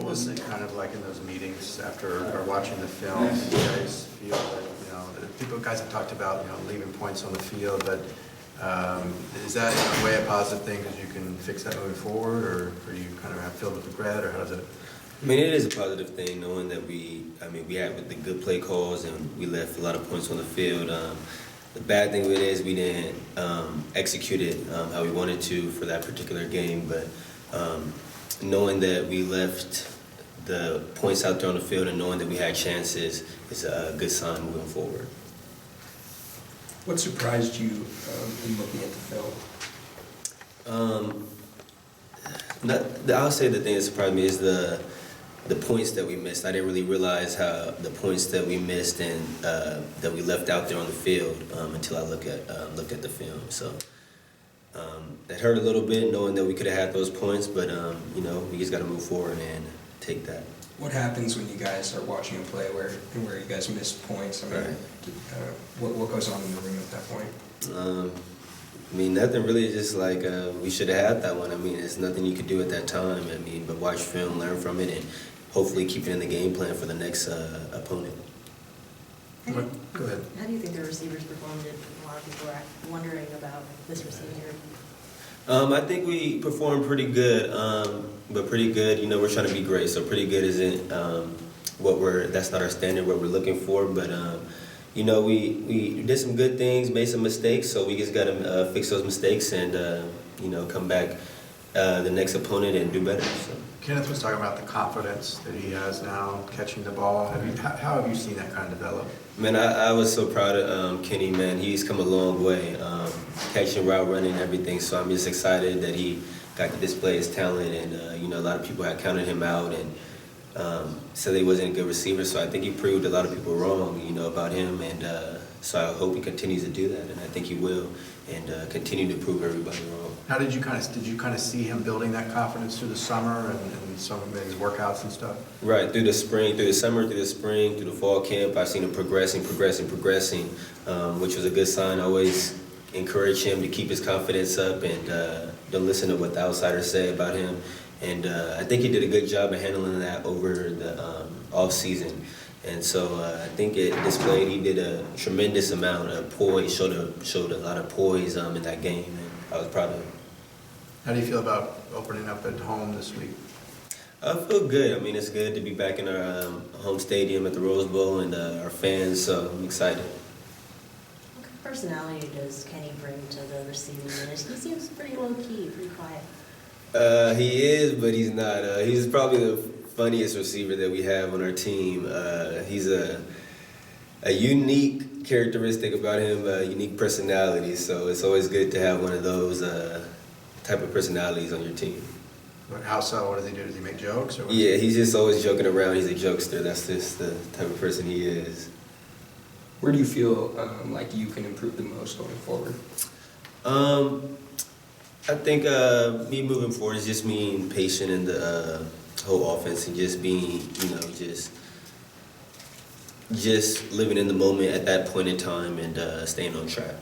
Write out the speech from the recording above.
was it kind of like in those meetings after or watching the film? You guys feel that, guys have talked about, leaving points on the field, but is that in a way a positive thing because you can fix that moving forward, or you kind of have filled with regret, or how does it? I mean, it is a positive thing knowing that we had the good play calls and we left a lot of points on the field. The bad thing with it is we didn't execute it how we wanted to for that particular game, but knowing that we left the points out there on the field and knowing that we had chances is a good sign moving forward. What surprised you in looking at the film? I'll say the thing that surprised me is the points that we missed. I didn't really realize how the points that we missed and that we left out there on the field until I looked at the film. So it hurt a little bit knowing that we could have had those points, but we just got to move forward and take that. What happens when you guys are watching a play where you guys miss points? I mean, right. What goes on in the room at that point? I mean, nothing really, just like we should have had that one. I mean, there's nothing you could do at that time. I mean, but watch film, learn from it, and hopefully keep it in the game plan for the next opponent. Go ahead. How do you think the receivers performed? A lot of people are wondering about this receiver. I think we performed pretty good, but pretty good. We're trying to be great, so pretty good isn't that's not our standard, what we're looking for, but we did some good things, made some mistakes, so we just got to fix those mistakes and come back the next opponent and do better. So. Kenneth was talking about the confidence that he has now catching the ball. How have you seen that kind of develop? Man, I was so proud of Kenny, man. He's come a long way, catching, route running, everything. So I'm just excited that he got to display his talent. And, a lot of people had counted him out and said he wasn't a good receiver. So I think he proved a lot of people wrong, about him. And so I hope he continues to do that. And I think he will and continue to prove everybody wrong. How did you kind of see him building that confidence through the summer and some of his workouts and stuff? Right, through the spring, through the summer, through the spring, through the fall camp, I've seen him progressing, which was a good sign. I always encourage him to keep his confidence up and don't listen to what the outsiders say about him. And I think he did a good job of handling that over the off season. And so I think it displayed, he did a tremendous amount of poise, showed a lot of poise in that game, and I was proud of him. How do you feel about opening up at home this week? I feel good. I mean, it's good to be back in our home stadium at the Rose Bowl and our fans, so I'm excited. What kind of personality does Kenny bring to the receiving unit? He seems pretty low-key, pretty quiet. He is, but he's not. He's probably the funniest receiver that we have on our team. He's a unique characteristic about him, a unique personality, so it's always good to have one of those type of personalities on your team. How so? What does he do? Does he make jokes? Or yeah, he's just always joking around. He's a jokester. That's just the type of person he is. Where do you feel like you can improve the most going forward? I think me moving forward is just being patient in the whole offense and just being, just living in the moment at that point in time and staying on track.